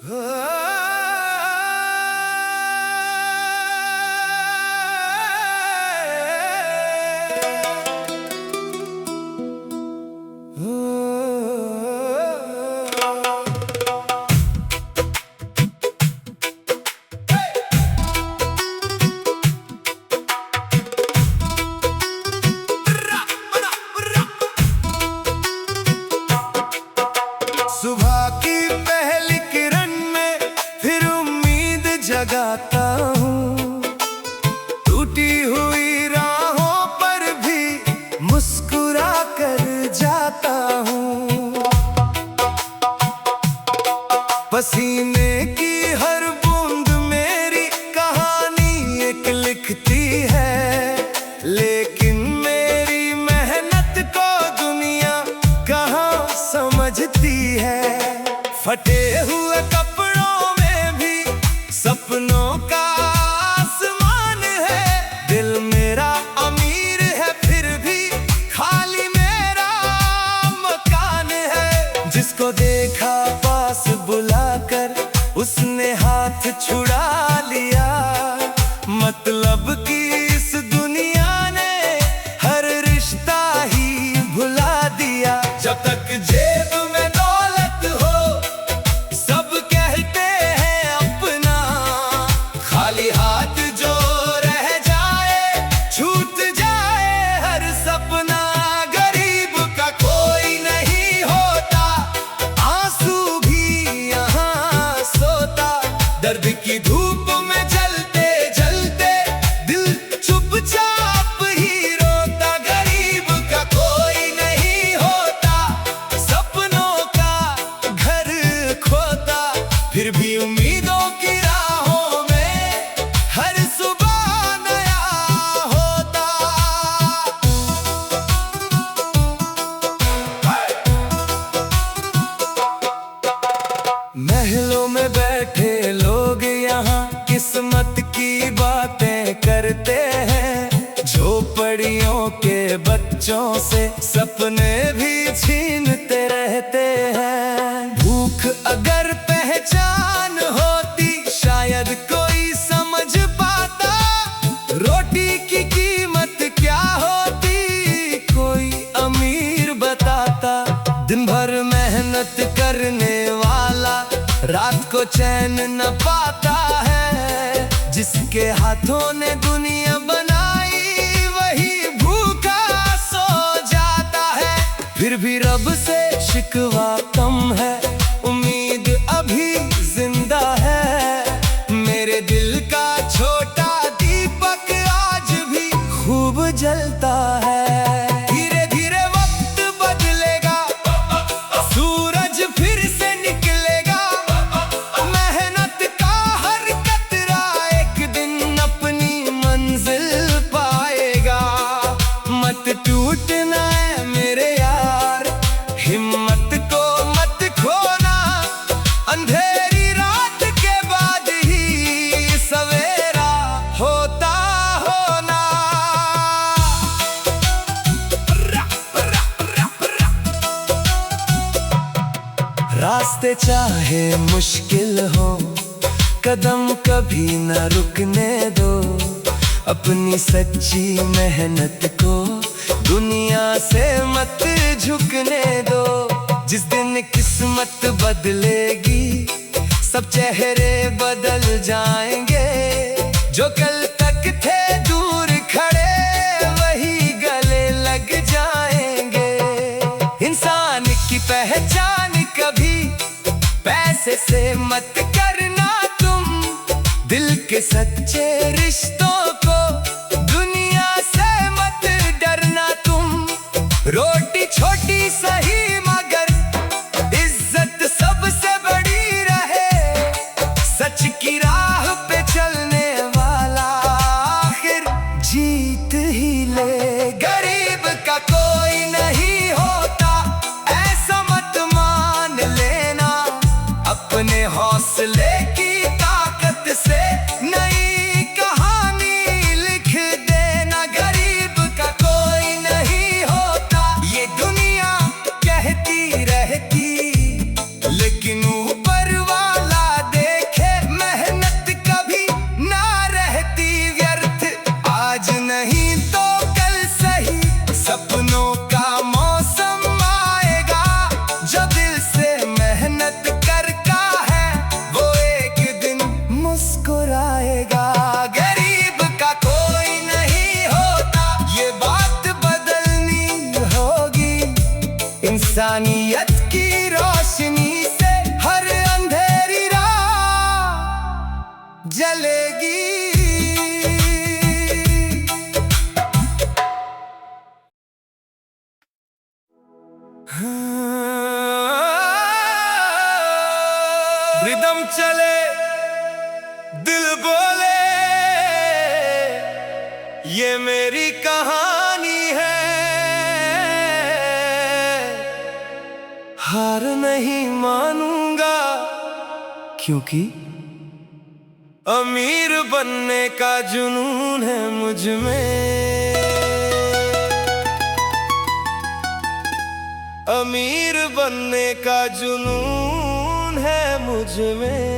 सुबह की पहली किरण में फिर उम्मीद जगाता हूँ। टूटी हुई राहों पर भी मुस्कुरा कर जाता हूँ। पसीने की हर बूंद मेरी कहानी एक लिखती है, लेकिन मेरी मेहनत को दुनिया कहाँ समझती है। फटे हुए कपड़ों में भी सपनों का आसमान है। दिल मेरा अमीर है फिर भी खाली मेरा मकान है। जिसको देखा पास बुलाकर उसने हाथ छुड़ा लिया। मतलब कि इस दुनिया ने हर रिश्ता ही भुला दिया। जब तक जेब में दौलत हो सब कहते हैं अपना, खाली हाथ जो रह जाए छूट जाए हर सपना। गरीब का कोई नहीं होता, आंसू भी यहाँ सोता। दर्द की धूप में जलते जलते दिल चुपचाप ही रोता। गरीब का कोई नहीं होता, सपनों का घर खोता। फिर भी उम्मीदों की राहों में हर सुबह नया होता। महलों में बैठे लोग यहाँ किस्मत की बातें करते हैं। झोपड़ियों के बच्चों से सपने भी छीनते रहते हैं। भूख अगर पहचान होती शायद कोई समझ पाता। रोटी की कीमत क्या होती कोई अमीर बताता। दिन भर मेहनत करने वाला रात को चैन न पाता है। जिसके हाथों ने दुनिया बनाई वही भूखा सो जाता है। फिर भी रब से शिकवा कम है, उम्मीद अभी जिंदा है। मेरे दिल का छोटा दीपक आज भी खूब जलता है। धीरे धीरे वक्त बदलेगा, सूरज फिर से निकलेगा। मेहनत का हर कतरा एक दिन अपनी मंजिल पाएगा। मत टूटना है मेरे यार, हिम्मत को मत खोना। अंधेरी रात के बाद ही सवेरा होता होना। रास्ते चाहे मुश्किल हो कदम कभी न रुकने दो। अपनी सच्ची मेहनत को दुनिया से मत झुकने दो। जिस दिन किस्मत बदलेगी सब चेहरे बदल जाएंगे। जो कल तक थे दूर खड़े वही गले लग जाएंगे। इंसान की पहचान कभी पैसे से मत करना तुम। दिल के सच्चे रिश्तों को दुनिया से मत डरना तुम। रोटी छोटी सही मगर इज्जत सबसे बड़ी रहे। सच की राह पे चलने वाला आखिर जीत ही ले। गरीब का कोई नहीं होता ऐसा मत मान लेना। अपने हौसले की ताकत से नई कहानी लिख देना। गरीब का कोई नहीं होता ये दुनिया कहती रहती, लेकिन ऊपर वाला इंसानियत की रोशनी से हर अंधेरी राह जलेगी। रिदम चले, दिल बोले, ये मेरी कहानी है। हार नहीं मानूंगा, क्योंकि अमीर बनने का जुनून है मुझ में। अमीर बनने का जुनून है मुझ में।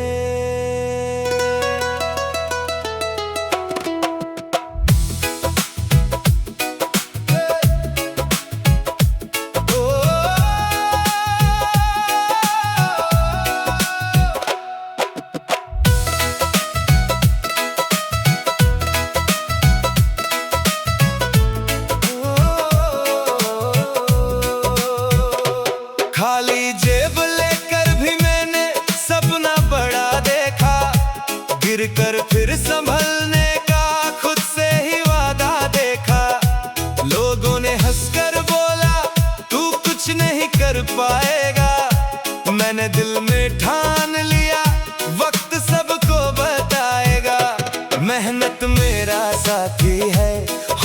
खाली जेब लेकर भी मैंने सपना बड़ा देखा, गिरकर फिर संभलने का खुद से ही वादा देखा। लोगों ने हंसकर बोला तू कुछ नहीं कर पाएगा, मैंने दिल में ठान लिया वक्त सबको बताएगा। मेहनत मेरा साथी है,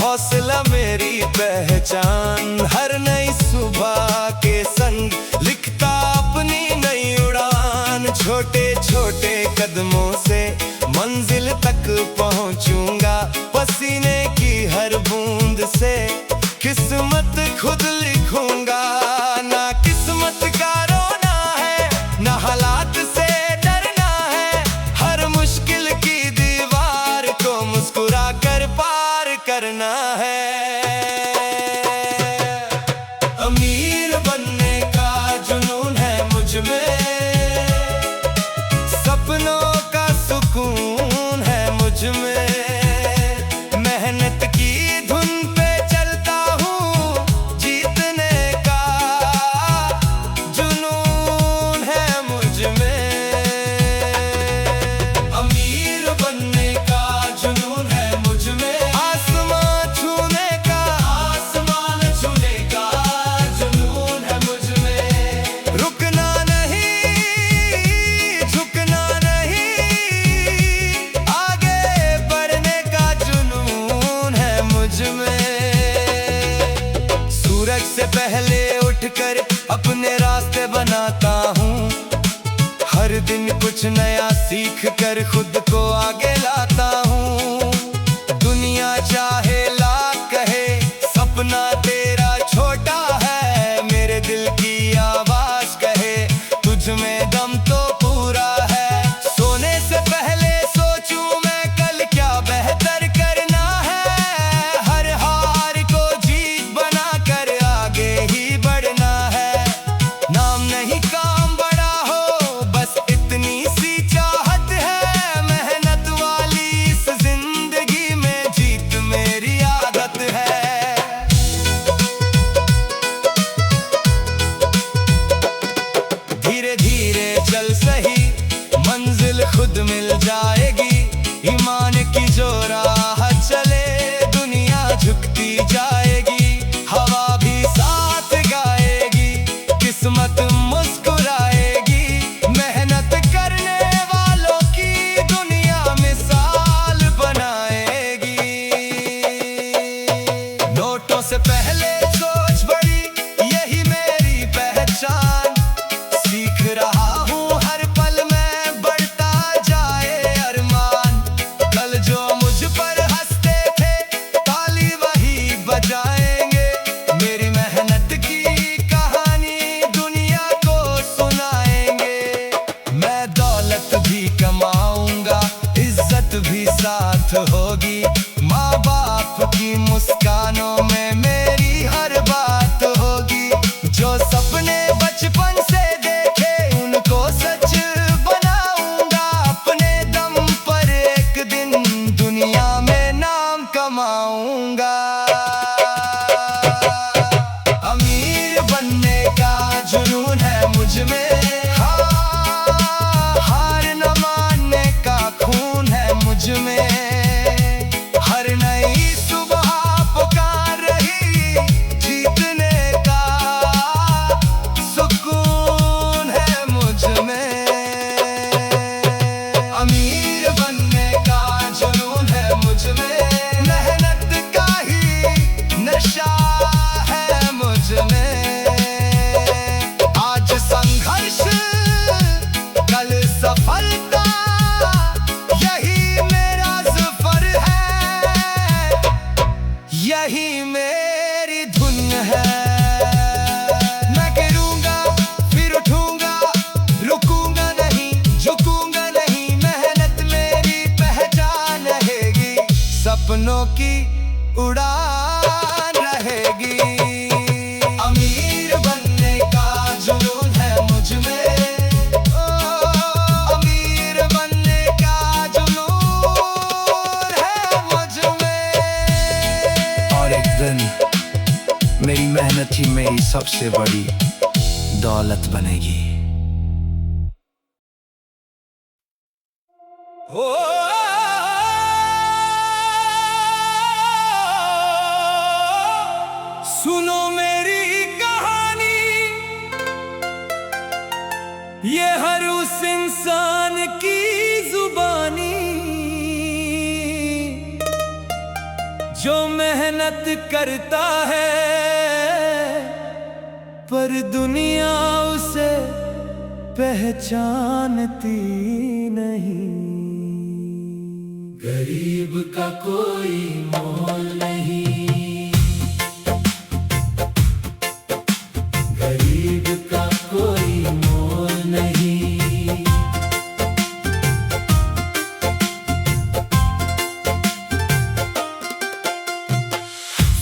हौसला मेरी पहचान, हर नई सुबह के संग लिखता अपनी नई उड़ान। छोटे छोटे कदमों से मंजिल तक पहुंचूंगा, पसीने की हर बूंद से किस्मत खुद लिखूंगा। ना किस्मत का रोना है, ना हालात से डरना है, हर मुश्किल की दीवार को मुस्कुरा कर पार करना है। अमीर बनने का जुनून है मुझ में, सपनों का सुकून है मुझ में। मेहनत की धुन पे चलता हूँ, जीतने का जुनून है मुझ में। अमीर बनने का जुनून है मुझ में, आसमान छूने का जुनून है मुझ में। रुकना नहीं, झुकना नहीं, आगे बढ़ने का जुनून है मुझ में। सूरज से पहले उठकर अपने रास्ते बनाता हूँ, हर दिन कुछ नया सीख कर खुद को आगे लाता हूँ। दुनिया चाहे लाख कहे सपना तेरा छोटा है, मेरे दिल की आवाज कहे तुझ में दम तो पूरा है। सोने से पहले सोचूं मैं कल क्या बेहतर करना है, हर हार को जीत बना कर आगे ही बढ़ना है। नाम नहीं काम बड़ा हो, बस इतनी सी चाहत है, मेहनत वाली इस जिंदगी में जीत मेरी आदत है। धीरे धीरे चल सही, मंजिल खुद मिल जाएगी। ईमान की जो राह चले, दुनिया झुकती जाएगी। हवा भी साथ गाएगी, किस्मत मुस्कुराएगी। मेहनत करने वालों की दुनिया मिसाल बनाएगी। नोटों से पहले सोच बड़ी, यही मेरी पहचान। सीख रहा हूँ हर पल में, बढ़ता जाए अरमान। कल जो मुझ पर हंसते थे, ताली वही बजाएंगे। मेरी मेहनत की कहानी दुनिया को सुनाएंगे। मैं दौलत भी कमाऊंगा, इज्जत भी साथ होगी। माँ बाप की मुस्कानों में मेरी हर बात होगी। जो सपने बचपन से देखे उनको सच बनाऊंगा, अपने दम पर एक दिन दुनिया में नाम कमाऊंगा। अमीर बनने का सबसे बड़ी दौलत बनेगी। सुनो मेरी कहानी, ये हर उस इंसान की जुबानी जो मेहनत करता है पर दुनिया उसे पहचानती नहीं। गरीब का कोई मोल नहीं, गरीब का कोई मोल नहीं।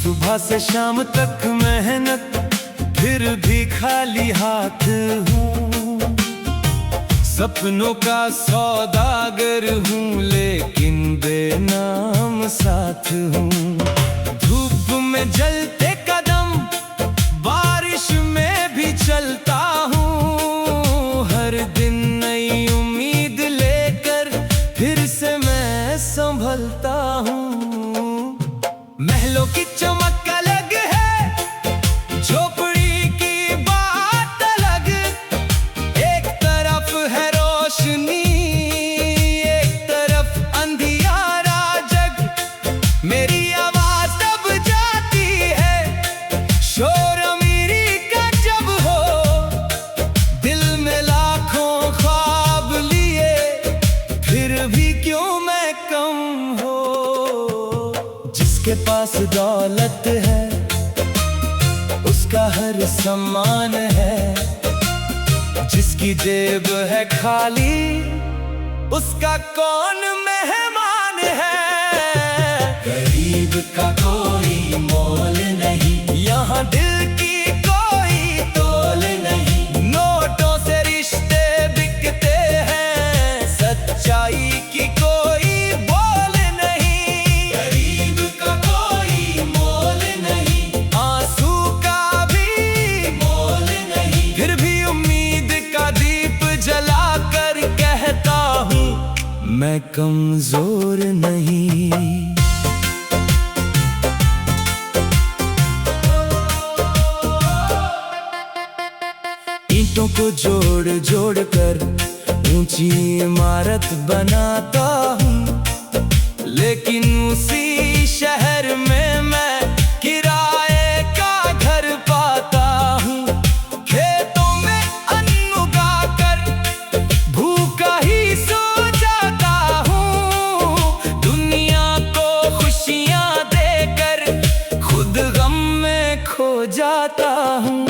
सुबह से शाम तक मेहनत फिर भी खाली हाथ हूँ। सपनों का सौदागर हूँ लेकिन बेनाम साथ हूँ। धूप में जलते कदम, बारिश में भी चलता हूँ। हर दिन नई उम्मीद लेकर फिर से मैं संभलता हूँ। महलों की चमक अलग है, झोपड़ी की बात अलग। एक तरफ है रोशनी, एक तरफ अंधियारा जग। मेरी आवाज तब जाती है शोर अमीरी का जब हो। दिल में लाखों ख्वाब लिए फिर भी क्यों मैं कम हो। जिसके पास दौलत है उसका हर सम्मान है, जिसकी जेब है खाली उसका कौन मेहमान है। गरीब का कोई मोल नहीं, यहाँ दिल की कोई तोल नहीं। नोटों से रिश्ते बिकते हैं, सच्चाई की कोई बोल नहीं। गरीब का कोई मोल नहीं, आंसू का भी मोल नहीं। फिर भी उम्मीद का दीप जला कर कहता हूँ मैं कमजोर नहीं। ईंटों को जोड़ जोड़ कर ऊंची इमारत बनाता हूँ, लेकिन उसी शहर में मैं किराए का घर पाता हूँ। खेतों में अन्न उगा कर भूखा ही सो जाता हूँ। दुनिया को खुशियाँ देकर खुद गम में खो जाता हूँ।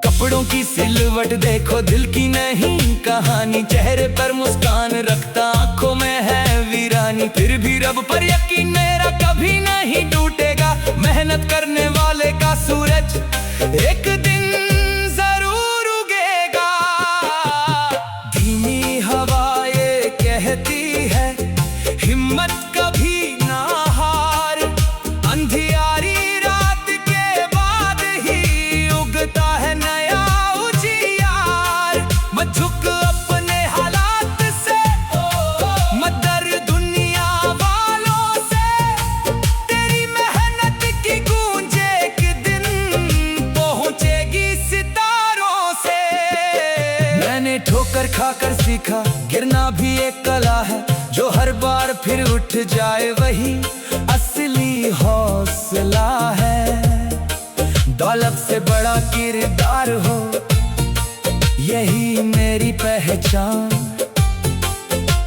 कपड़ों की सिलवट देखो, दिल की नहीं कहानी। चेहरे पर मुस्कान रखता, आंखों में है वीरानी। फिर भी रब पर यकीन मेरा कभी नहीं टूटेगा। मेहनत करने वाले का सूरज एक दिन जरूर उगेगा। धीमी हवा ये कहती है हिम्मत कभी ना हार। अंधियारी रात के बाद ही उगता है नया उजियार। मत झुक अपने हालात से, मत डर दुनिया वालों से। तेरी मेहनत की गूंज एक दिन पहुंचेगी सितारों से। मैंने ठोकर खाकर सीखा गिरना भी एक कला है, जो हर बार फिर उठ जाए वही असली हौसला है। दौलत से बड़ा किरदार हो यही मेरी पहचान।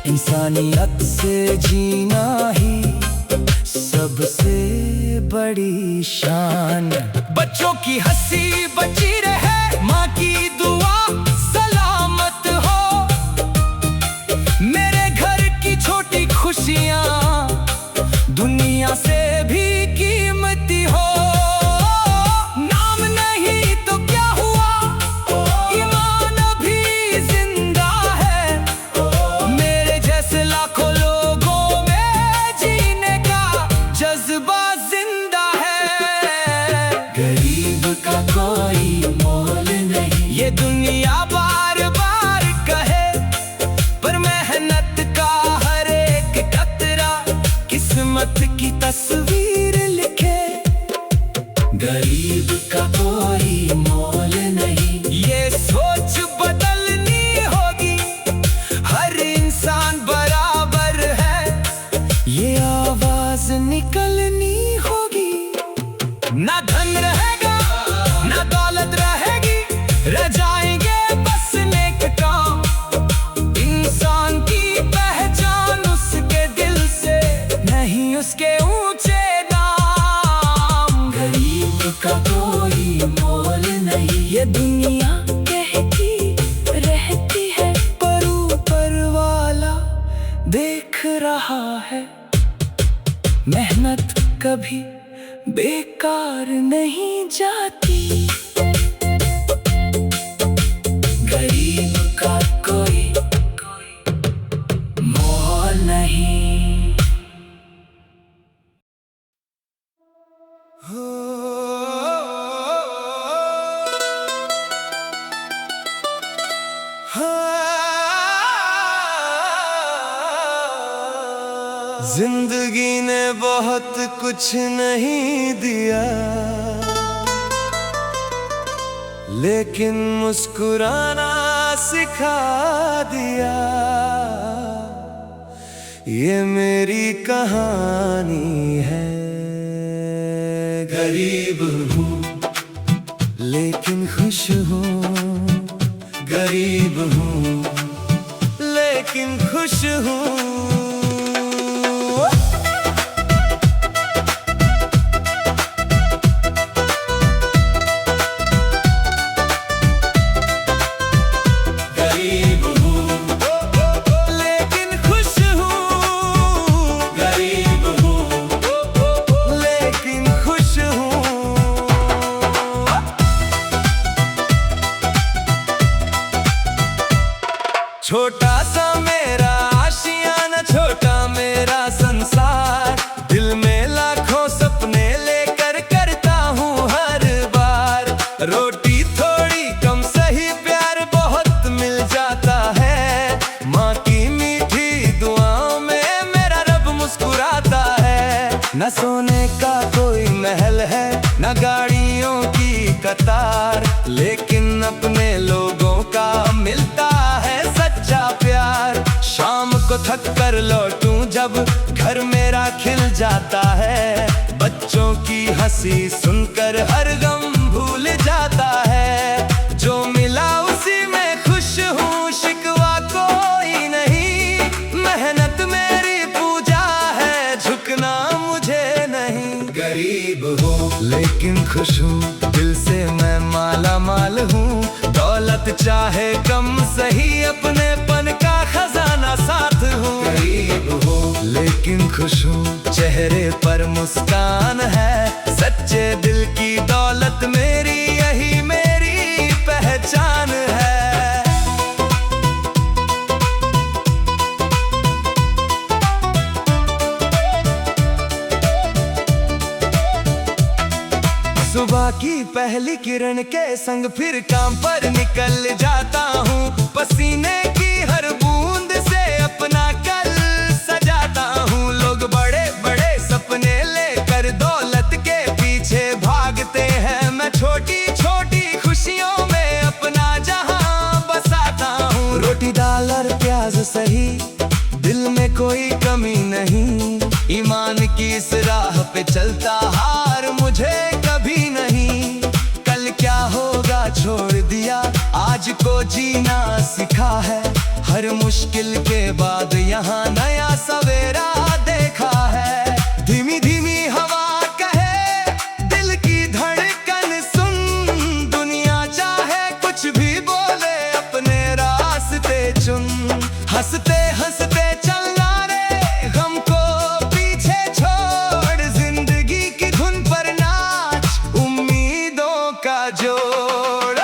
इंसानियत से जीना ही सबसे बड़ी शान। बच्चों की हंसी बची रहे, माँ की दुआ सलामत हो। मेरे घर की छोटी खुशियाँ दुनिया से भी कीमती हो। नाम नहीं तो क्या हुआ, ईमान अभी जिंदा है। मेरे जैसे लाखों लोगों में जीने का जज्बा जिंदा है। गरीब का कोई रहा है। मेहनत कभी बेकार नहीं जाती। गरीब का कोई मोल नहीं। जिंदगी ने बहुत कुछ नहीं दिया, लेकिन मुस्कुराना सिखा दिया। ये मेरी कहानी है। गरीब हूँ लेकिन खुश हूँ, गरीब हूँ लेकिन खुश हूँ। छोटा सा मेरा आशियाना, छोटा मेरा संसार। दिल में लाखों सपने लेकर करता हूँ हर बार। रोटी थोड़ी कम सही, प्यार बहुत मिल जाता है। माँ की मीठी दुआओं में मेरा रब मुस्कुराता है। न सोने का कोई महल है, न गाड़ियों की कतार, लेकिन अपने लोगों का मिलता है सच्चा प्यार। शाम को थक कर लौटूं जब घर मेरा खिल जाता है। बच्चों की हंसी सुनकर हर गम भूल जाता है। जो मिला उसी में खुश हूँ, शिकवा कोई नहीं। मेहनत मेरी पूजा है, झुकना मुझे नहीं। गरीब हूँ लेकिन खुश हूँ, दिल से मैं माला माल हूँ। दौलत चाहे कम सही, अपनेपन का खजाना साथ हूँ। गरीब हूँ लेकिन खुश हूँ, चेहरे पर मुस्कान है। सच्चे दिल की दौलत मेरी, यही मेरी पहचान है। सुबह की पहली किरण के संग फिर काम पर निकल जाता हूँ। पसीने की हर बूंद से अपना कल सजाता हूँ। लोग बड़े बड़े सपने लेकर दौलत के पीछे भागते हैं। मैं छोटी छोटी खुशियों में अपना जहां बसाता हूँ। रोटी दाल और प्याज सही, दिल में कोई कमी नहीं। ईमान की इस राह पे चलता हार मुझे कभी नहीं। कल क्या होगा छोड़ दिया, आज को जीना सिखा है। हर मुश्किल के बाद यहाँ नया सवेरा देखा है। धीमी धीमी हवा कहे, दिल की धड़कन सुन। दुनिया चाहे कुछ भी बोले, अपने रास्ते चुन। हंसते हंसते चलना रे, गम को पीछे छोड़। जिंदगी की धुन पर नाच, उम्मीदों का जोड़।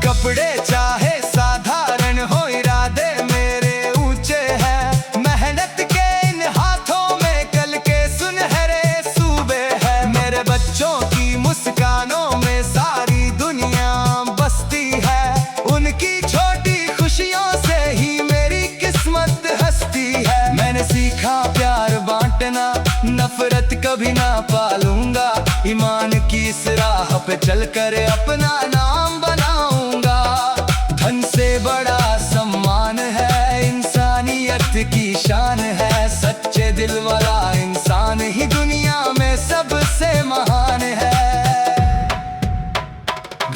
कपड़े चाहे साधारण हो, इरादे मेरे ऊंचे हैं। मेहनत के इन हाथों में कल के सुनहरे सूबे हैं। मेरे बच्चों की मुस्कानों में सारी दुनिया बसती है। उनकी छोटी खुशियों से ही मेरी किस्मत हंसती है। मैंने सीखा प्यार बांटना, नफरत कभी ना पालूंगा। ईमान की इस राह पे चलकर अपना नाम बनाऊंगा। धन से बड़ा सम्मान है, इंसानियत की शान है। सच्चे दिल वाला इंसान ही दुनिया में सबसे महान है।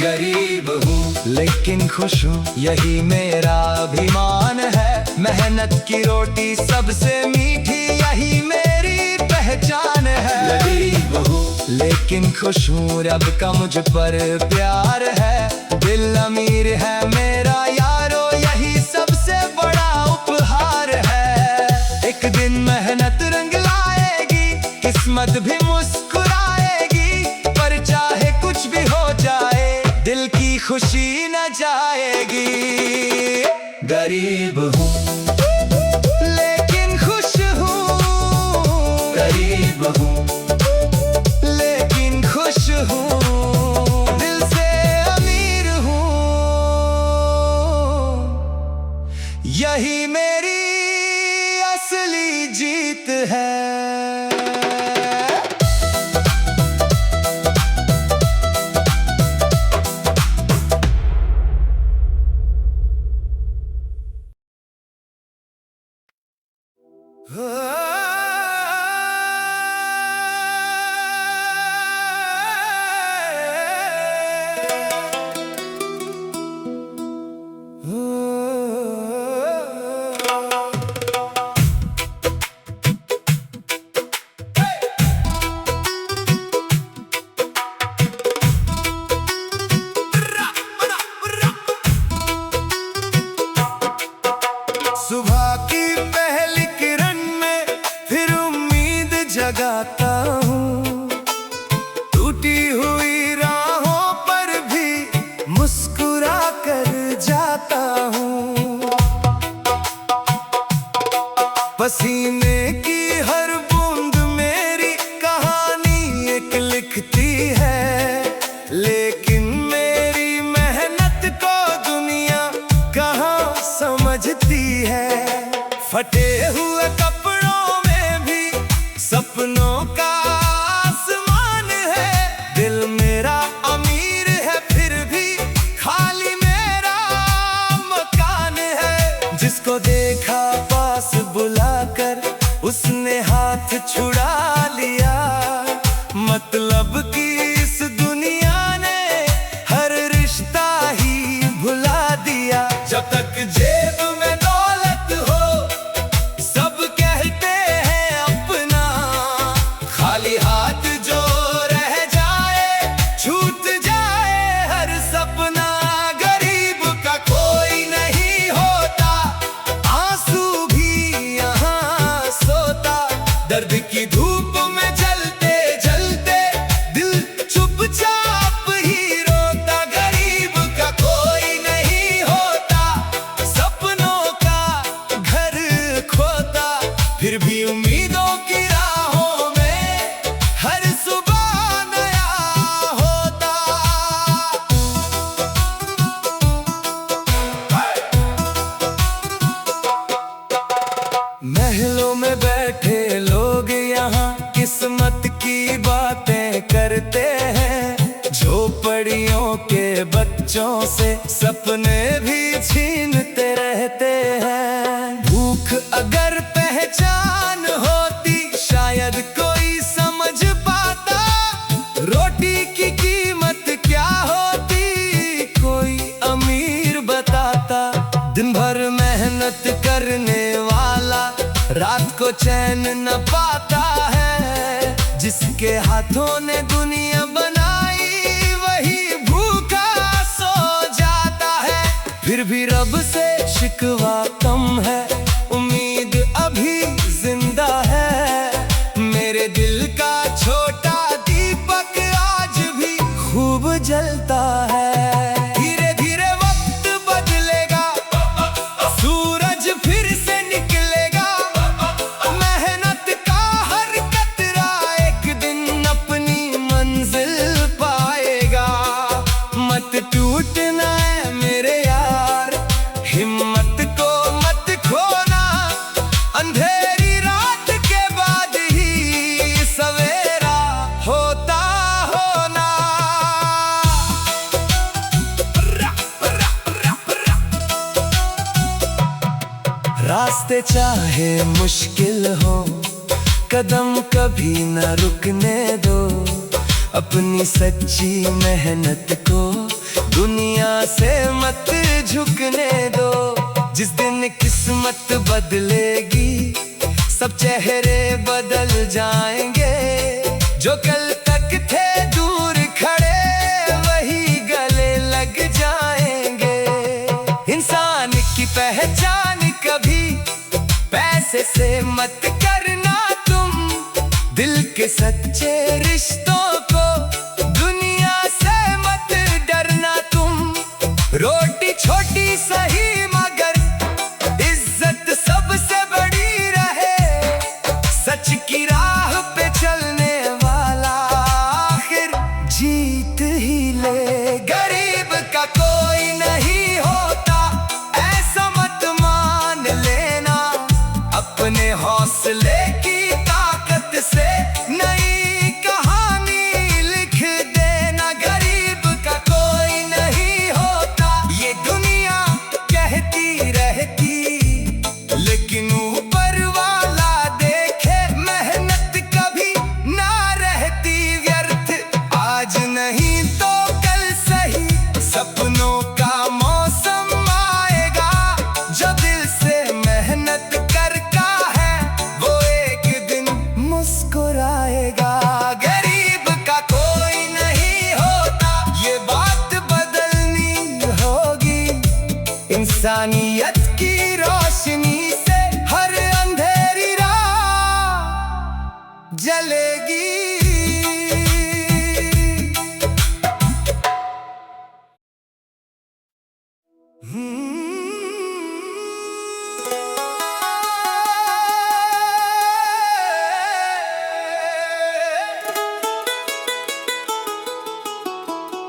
गरीब हूँ लेकिन खुश हूँ, यही मेरा अभिमान है। मेहनत की रोटी सबसे मीठी, यही मेरी पहचान है। गरीब हूँ लेकिन खुश हूँ, रब का मुझ पर प्यार है। दिल अमीर है मेरा यार, किस्मत भी मुस्कुराएगी, पर चाहे कुछ भी हो जाए दिल की खुशी न जाएगी। गरीब हूँ लेकिन खुश हूँ, गरीब हूँ लेकिन खुश हूँ, दिल से अमीर हूँ, यही मेरी असली जीत है। सुबह की पहली किरण में फिर उम्मीद जगाता हूँ, टूटी हुई राहों पर भी मुस्कुरा कर जाता हूँ। पसीने की हर बूंद मेरी कहानी एक लिखती है, लेकिन मेरी मेहनत को दुनिया कहाँ समझती है। फटे हुए कपड़ों में भी सपनों का आसमान है, दिल मेरा अमीर है फिर भी खाली मेरा मकान है। जिसको देखा पास बुलाकर उसने हाथ छुड़ा लिया, मतलब कि इस दुनिया ने हर रिश्ता ही भुला दिया। जब तक जेब में दौलत हो सब कहते हैं अपना, खाली हाथ जो रह जाए छूट जाए हर सपना। गरीब का कोई नहीं होता, आंसू भी यहाँ सोता, दर्द की धूप में जलते जलते दिल चुपचाप ही रोता। गरीब का कोई नहीं होता, सपनों का घर खोता, फिर भी उम्मीदों की राहों में हर सुबह नया होता। महलों में बैठे लोग यहाँ किस्मत की बातें करते हैं, झोपड़ियों के बच्चों से सपने भी छीनते रहते हैं। भूख अगर पहचान होती शायद कोई समझ पाता, रोटी की कीमत क्या होती कोई अमीर बताता। दिन भर मेहनत करने वाला रात को चैन न पाता है, जिसके हाथों ने दुनिया बनाई वही भूखा सो जाता है। फिर भी रब से शिकवा कम है, उम्मीद अभी जिंदा है। मेरे दिल का छोटा दीपक आज भी खूब जलता है। धीरे धीरे वक्त बदलेगा, सूरज फिर से निकलेगा, मेहनत का हर कतरा एक दिन अपनी मंजिल पाएगा। मत टूटना है मेरे यार, हिम्मत को मत खोना, अंधेरी रात के बाद ही सवेरा होता होना। रास्ते चाहे मुश्किल हो, कदम कभी न रुकने दो, अपनी सच्ची मेहनत को दुनिया से मत झुकने दो। जिस दिन किस्मत बदलेगी सब चेहरे बदल जाएंगे, जो कल तक थे दूर खड़े वही गले लग जाएंगे। इंसान की पहचान कभी पैसे से मत करना तुम, दिल के सच्चे रिश्तों को दुनिया से मत डरना तुम। रोटी छोटी सही मगर इज्जत सबसे बड़ी रहे। सच की राह पे चलने वाला आखिर जीत ही ले। गरीब का कोई नहीं होता ऐसा मत मान लेना। अपने हौसले की ताकत से नई कहानी लिख देना। गरीब का कोई नहीं होता ये दुनिया कहती रहती, लेकिन ऊपर वाला देखे मेहनत कभी ना रहती व्यर्थ। आज नहीं तो कल सही सपनों का मौसम आएगा। जो दिल से मेहनत करता है वो एक दिन मुस्कुराएगा। गरीब का कोई नहीं होता ये बात बदलनी होगी। इंसानियत की रोशनी से हर अंधेरी राह जलेगी।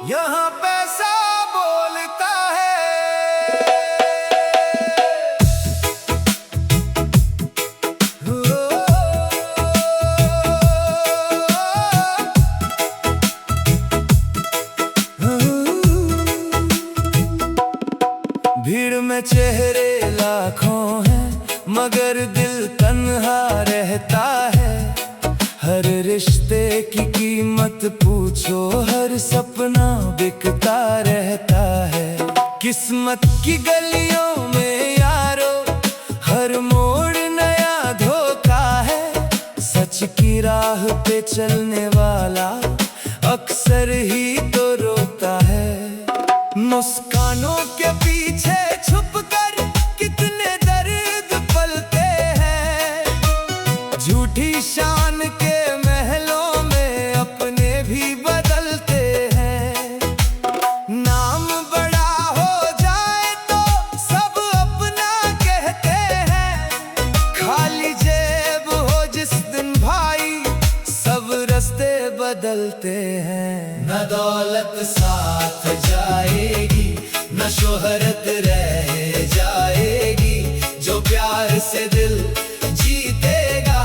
यहाँ पैसा बोलता है। भीड़ में चेहरे लाखों हैं मगर दिल तन्हा रहता है। हर रिश्ते की कीमत पूछो, हर सपना बिकता रहता है। किस्मत की गलियों में यारो हर मोड़ नया धोखा है। सच की राह पे चलने वाला अक्सर ही तो रोता है। मुस्कानों के पीछे छुपकर कितने दर्द पलते हैं। झूठी शान के महलों में अपने भी बदलते हैं। नाम बड़ा हो जाए तो सब अपना कहते हैं। खाली जेब हो जिस दिन भाई सब रास्ते बदलते हैं। न दौलत साथ जाएगी न शोहरत रह जाएगी। जो प्यार से दिल जीतेगा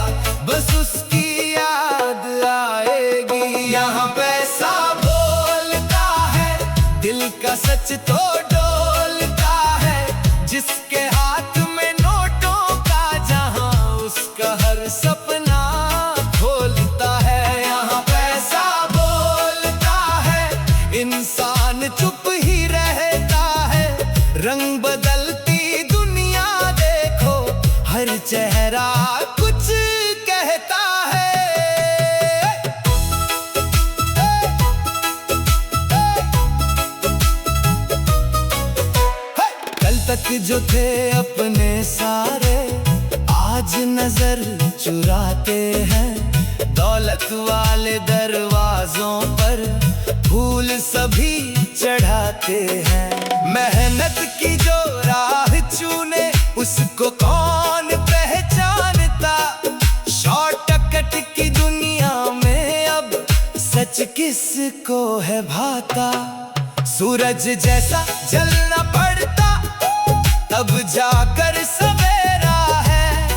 बस उसकी याद आएगी। यहाँ पैसा बोलता है दिल का सच तो डोलता है। जिसके हाथ में नोटों का जहां उसका हर सपना खोलता है। यहाँ पैसा बोलता है इंसान चुप ही रहता है। रंग बदलती दुनिया देखो हर चेहरा कुछ कहता है। कल तक जो थे अपने सारे आज नजर चुराते हैं। दौलत वाले दरवाजों पर फूल सभी चढ़ाते हैं। मेहनत की जो राह चुने उसको कौन पहचानता। शॉर्टकट की दुनिया में अब सच किसको है भाता। सूरज जैसा जलना पड़ता तब जाकर सवेरा है।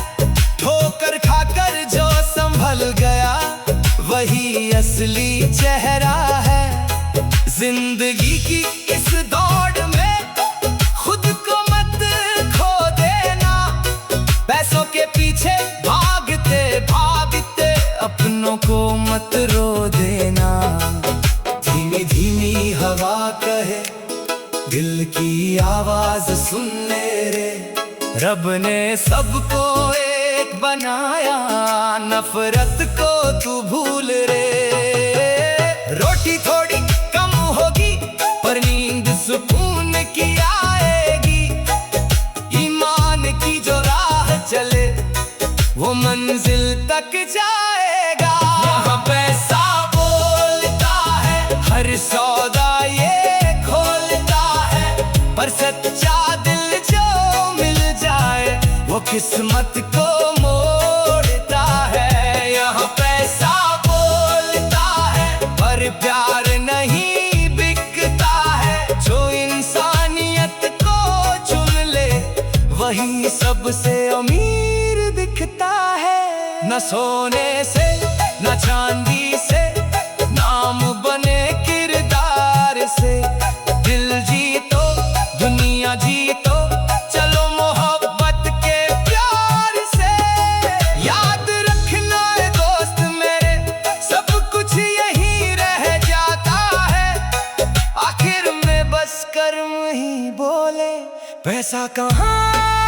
ठोकर खाकर जो संभल गया वही असली चेहरा है। जिंदगी की इस दौड़ में खुद को मत खो देना। पैसों के पीछे भागते भागते अपनों को मत रो देना। धीमी धीमी हवा कहे दिल की आवाज सुनने रे। रब ने सबको एक बनाया नफरत को तू भूल रे। रोटी थोड़ी कम होगी पर नींद सुकून की आएगी। ईमान की जो राह चले वो मंजिल तक जाएगा। पर सच्चा दिल जो मिल जाए वो किस्मत को मोड़ता है। यहाँ पैसा बोलता है पर प्यार नहीं बिकता है। जो इंसानियत को चुन ले वही सबसे अमीर दिखता है। न सोने से न चांदी से नाम बने किरदार से। दिल जीतो दुनिया जीतो चलो मोहब्बत के प्यार से। याद रखना है दोस्त मेरे सब कुछ यही रह जाता है। आखिर में बस कर्म ही बोले पैसा कहाँ